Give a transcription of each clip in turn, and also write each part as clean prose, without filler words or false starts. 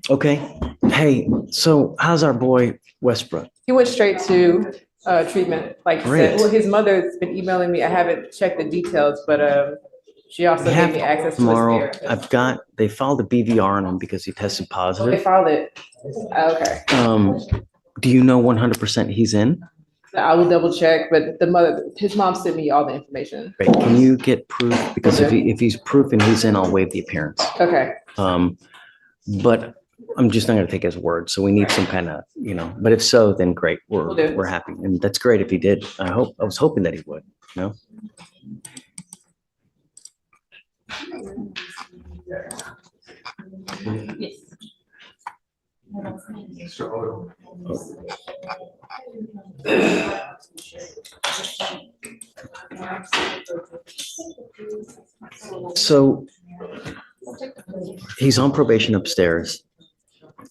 Okay. Hey, so how's our boy Westbrook? He went straight to treatment. Like said, Great. well, his mother's been emailing me. I haven't checked the details, but she We also gave have me access to his tomorrow. therapist. They filed a BVR on him because he tested Oh, they positive. filed it. Okay. Do you know 100% he's in? I will double check, but his mom sent me all the information. Great. Can you get proof? Because if he's proof and he's in, I'll waive the appearance. Okay. But I'm just not going to take his word. So we need some kind of, but if so, then great. Will do. We're happy. And that's great if he did. I was hoping that he would, you know? Yes. So he's on probation upstairs.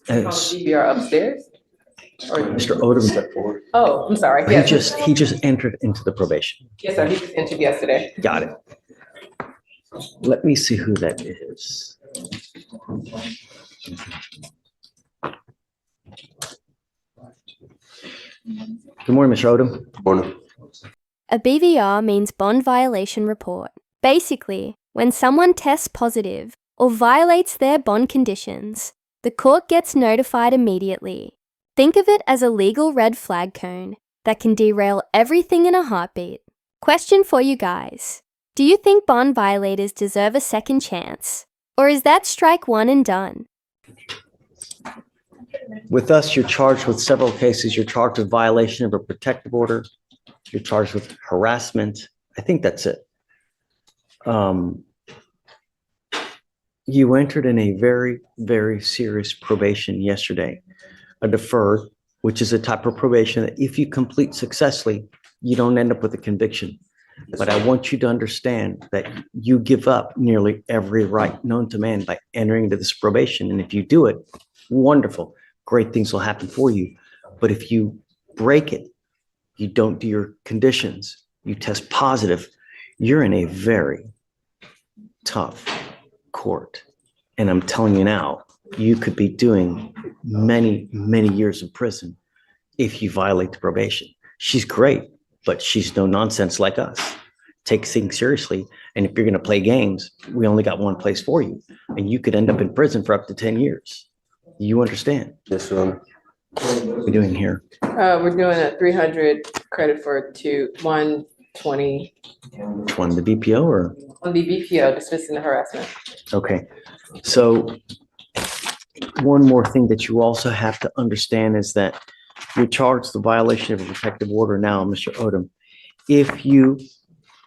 We are upstairs. Or Mr. Odom, oh, I'm sorry. he Yes. he just entered into the probation. Yes, sir. He just entered yesterday. Got it. Let me see who that is. Good morning, Mr. Odom. Morning. A BVR means bond violation report. Basically, when someone tests positive or violates their bond conditions, the court gets notified immediately. Think of it as a legal red flag cone that can derail everything in a heartbeat. Question for you guys. Do you think bond violators deserve a second chance? Or is that strike one and done? With us, you're charged with several cases. You're charged with violation of a protective order. You're charged with harassment. I think that's it. You entered in a very, very serious probation yesterday, a deferred, which is a type of probation that if you complete successfully, you don't end up with a conviction. But I want you to understand that you give up nearly every right known to man by entering into this probation. And if you do it, wonderful, great things will happen for you. But if you break it, you don't do your conditions, you test positive, you're in a very tough court. And I'm telling you now, you could be doing many, many years in prison if you violate the probation. She's great, but she's no nonsense like us. Take things seriously. And if you're going to play games, we only got one place for you. And you could end up in prison for up to 10 years. You understand? Yes, sir. What are we doing here? We're doing a 300 credit for 120 Which one, the BPO or? on the BPO, dismissing the harassment. Okay. So one more thing that you also have to understand is that you're charged the violation of a protective order now, Mr. Odom. If you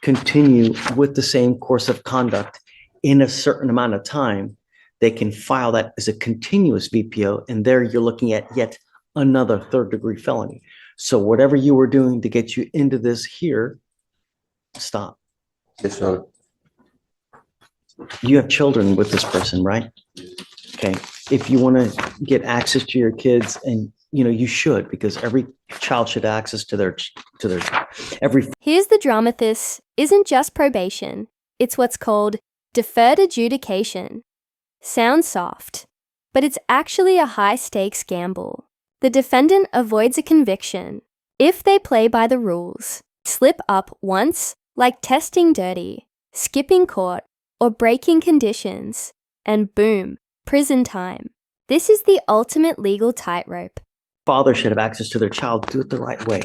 continue with the same course of conduct in a certain amount of time, they can file that as a continuous VPO, and there you're looking at yet another third-degree felony. So whatever you were doing to get you into this here, stop. Yes, sir. You have children with this person, right? Okay. If you want to get access to your kids, and you should, because every child should have access to their every. Here's the drama. This isn't just probation. It's what's called deferred adjudication. Sounds soft, but it's actually a high-stakes gamble. The defendant avoids a conviction if they play by the rules, slip up once, like testing dirty, skipping court, or breaking conditions, and boom, prison time. This is the ultimate legal tightrope. Father should have access to their child. Do it the right way.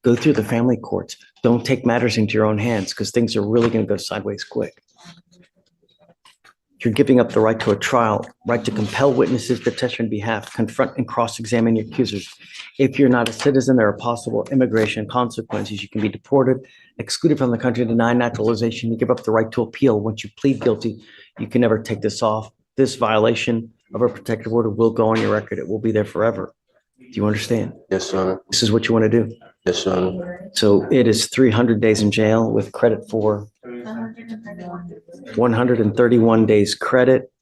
Go through the family courts. Don't take matters into your own hands, because things are really going to go sideways quick. You're giving up the right to a trial, right to compel witnesses to testify on behalf, confront and cross-examine your accusers. If you're not a citizen, there are possible immigration consequences. You can be deported, excluded from the country, denied naturalization. You give up the right to appeal. Once you plead guilty, you can never take this off. This violation of a protective order will go on your record. It will be there forever. Do you understand? Yes, sir. This is what you want to do. Yes, sir. So it is 300 days in jail with credit for 131 days credit.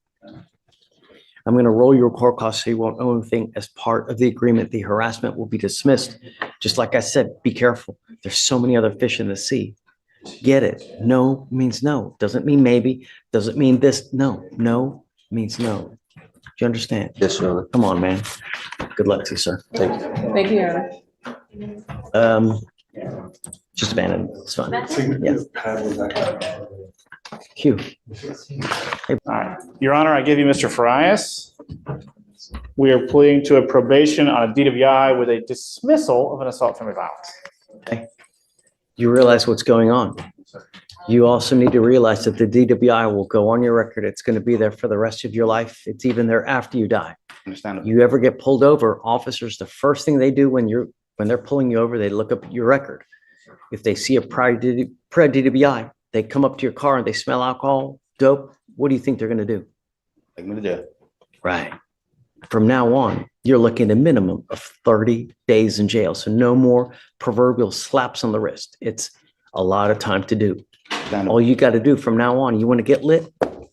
I'm going to roll your court costs so you won't owe anything. As part of the agreement, the harassment will be dismissed. Just like I said, be careful. There's so many other fish in the sea. Get it? No means no. Doesn't mean maybe. Doesn't mean this. No. No means no. you understand? Yes, Your Honor. Come on, man. Good luck to you, sir. Thank you. Thank you, Your Honor. Just abandon it. It's fine. Yeah. Q. All right. Your Honor, I give you Mr. Farias. We are pleading to a probation on a DWI with a dismissal of an assault family violence. You realize what's going on. You also need to realize that the DWI will go on your record. It's going to be there for the rest of your life. It's even there after you die. Understandable. You ever get pulled over, officers, the first thing they do when they're pulling you over, they look up your record. If they see a prior DWI, they come up to your car and they smell alcohol, dope. What do you think they're going to do? Take me to jail. Right. From now on, you're looking at a minimum of 30 days in jail. So no more proverbial slaps on the wrist. It's a lot of time to do. All you got to do from now on, you want to get lit,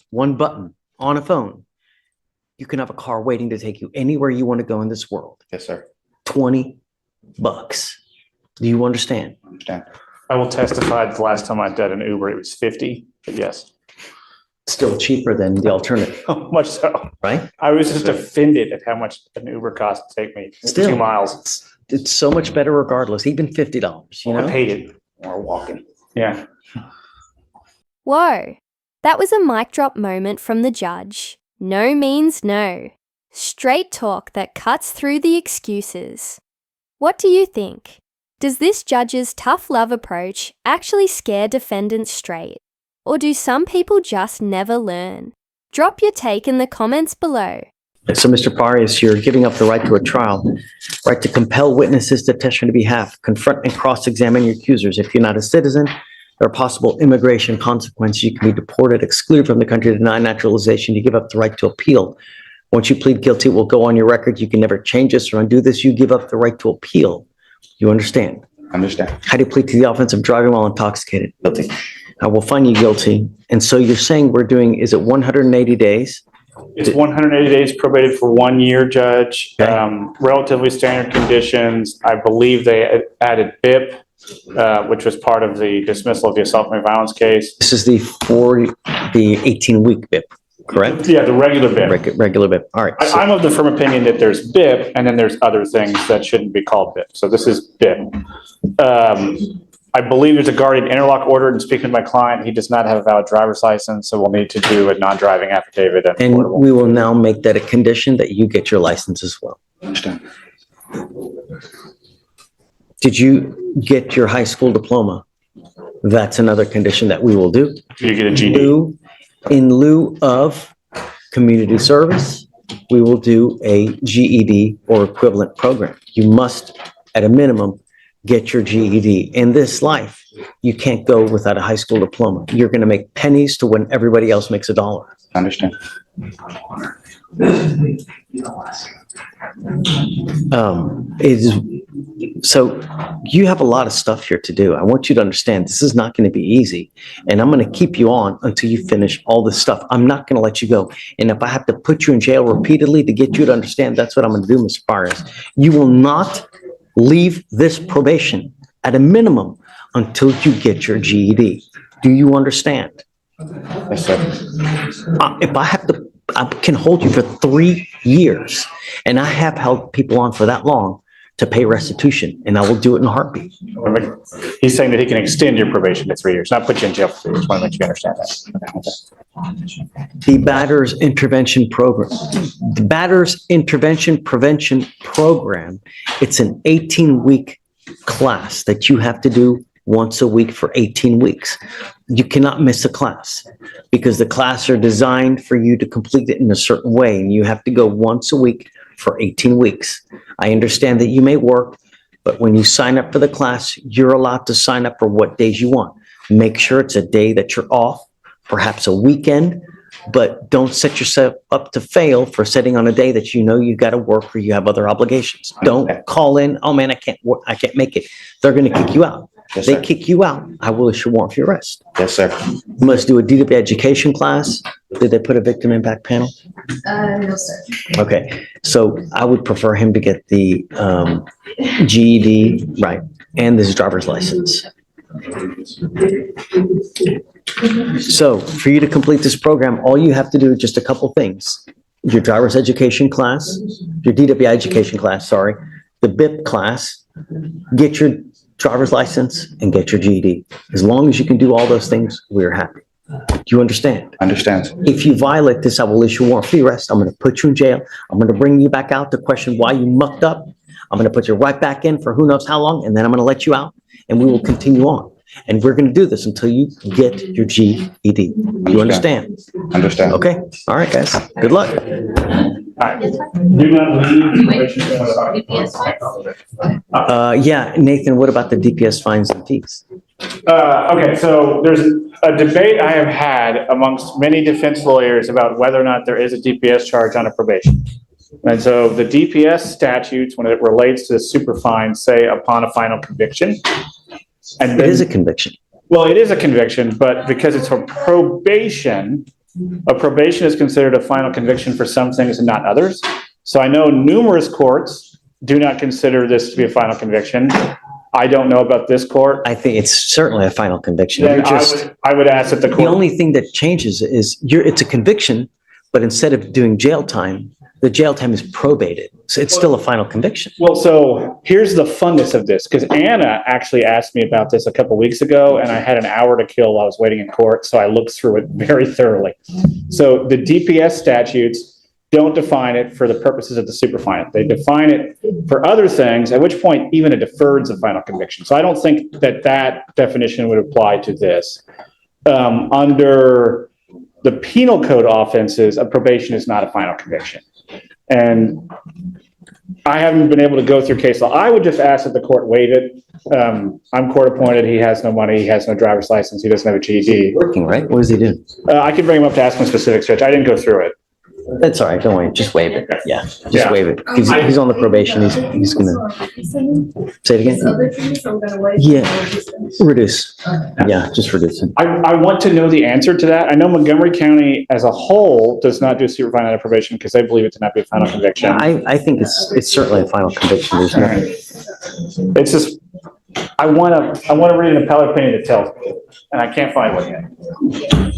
one button on a phone. You can have a car waiting to take you anywhere you want to go in this world. Yes, sir. $20. Do you understand? Understand. I will testify that the last time I did an Uber, it was 50, but yes. Still cheaper than the alternative, Much so. right? I was just offended at how much an Uber cost to take me Still. 2 miles. It's so much better regardless, even $50, you I know? paid it. Or walking. Yeah. Whoa, that was a mic drop moment from the judge. No means no. Straight talk that cuts through the excuses. What do you think? Does this judge's tough love approach actually scare defendants straight? Or do some people just never learn? Drop your take in the comments below. So, Mr. Farias, you're giving up the right to a trial, right to compel witnesses to testify on your behalf, confront and cross-examine your accusers. If you're not a citizen, there are possible immigration consequences. You can be deported, excluded from the country, denied naturalization. You give up the right to appeal. Once you plead guilty, it will go on your record. You can never change this or undo this. You give up the right to appeal. You understand? Understand. How do you plead to the offense of driving while intoxicated? Guilty. I will find you guilty. And so you're saying we're doing, is it 180 days? It's 180 days probated for 1 year, Judge. Okay. Relatively standard conditions. I believe they added BIP, which was part of the dismissal of the assault and violence case. This is the 18-week BIP, correct? Yeah, the regular BIP. Regular BIP. All right. So- I'm of the firm opinion that there's BIP and then there's other things that shouldn't be called BIP. So this is BIP. I believe there's a guardian interlock order, and speaking to my client, he does not have a valid driver's license, so we'll need to do a non-driving affidavit. And we will now make that a condition that you get your license as well. Understand. Did you get your high school diploma? That's another condition that we will do. Did you get a GD? In lieu of community service, we will do a GED or equivalent program. You must, at a minimum, get your GED. In this life, you can't go without a high school diploma. You're going to make pennies to when everybody else makes a dollar. Understand. So you have a lot of stuff here to do. I want you to understand this is not going to be easy. And I'm going to keep you on until you finish all this stuff. I'm not going to let you go. And if I have to put you in jail repeatedly to get you to understand, that's what I'm going to do, Mr. Farias. You will not leave this probation at a minimum until you get your GED. Do you understand? Yes, sir. If I have to, I can hold you for 3 years, and I have held people on for that long to pay restitution, and I will do it in a heartbeat. He's saying that he can extend your probation to 3 years, not put you in jail for 3 years. Want to make sure you understand that. The Batters Intervention Program, the Batters Intervention Prevention Program, it's an 18-week class that you have to do once a week for 18 weeks. You cannot miss a class because the classes are designed for you to complete it in a certain way, and you have to go once a week for 18 weeks. I understand that you may work, but when you sign up for the class, you're allowed to sign up for what days you want. Make sure it's a day that you're off, perhaps a weekend, but don't set yourself up to fail for setting on a day that you know you got to work or you have other obligations. Don't call in, oh man, I can't work, I can't make it. They're going to kick you out. Yes, They sir. kick you out, I will issue a warrant for your arrest. Yes, sir. You must do a DWI education class. Did they put a victim impact panel? No, sir. Okay, so I would prefer him to get the GED, right, and this driver's license. So for you to complete this program, all you have to do is just a couple things. your driver's education class, your DWI education class, sorry, the BIP class, get your driver's license and get your GED. As long as you can do all those things, we're happy. Do you understand? Understands. If you violate this, I will issue a warrant for your arrest. I'm going to put you in jail. I'm going to bring you back out to question why you mucked up. I'm going to put you right back in for who knows how long, and then I'm going to let you out, and we will continue on. And we're going to do this until you get your GED. Do you understand? Understand. Okay? All right, guys. Good luck. Alright. Do not leave. Yeah, Nathan, what about the DPS fines and fees? Okay, so there's a debate I have had amongst many defense lawyers about whether or not there is a DPS charge on a probation. And so the DPS statutes, when it relates to the super fine, say upon a final conviction. And It is a conviction. well, it is a conviction, but because it's a probation is considered a final conviction for some things and not others. So I know numerous courts do not consider this to be a final conviction. I don't know about this court. I think it's certainly a final conviction. Then You're just, I would ask that the the court. only thing that changes is it's a conviction, but instead of doing jail time, the jail time is probated. So it's still a final conviction. Well, so here's the funness of this, because Anna actually asked me about this a couple weeks ago, and I had an hour to kill while I was waiting in court, so I looked through it very thoroughly. So the DPS statutes don't define it for the purposes of the superfine. They define it for other things, at which point even a deferred is a final conviction. So I don't think that that definition would apply to this. Under the penal code offenses, a probation is not a final conviction. And I haven't been able to go through case law. I would just ask that the court waive it. I'm court appointed. He has no money. He has no driver's license. He doesn't have a GED. Working, right? What does he do? I could bring him up to ask him specifics, Rich. I didn't go through it. That's all right. Don't worry. Just waive it. Yeah, Yeah. just waive it. He's on the probation. He's gonna, say it again? Yeah, reduce. Yeah, just reduce it. I want to know the answer to that. I know Montgomery County as a whole does not do superfine out of probation because they believe it to not be a final conviction. I think it's certainly a final conviction. There's nothing. It's just, I want to read an appellate opinion that tells me, and I can't find one yet.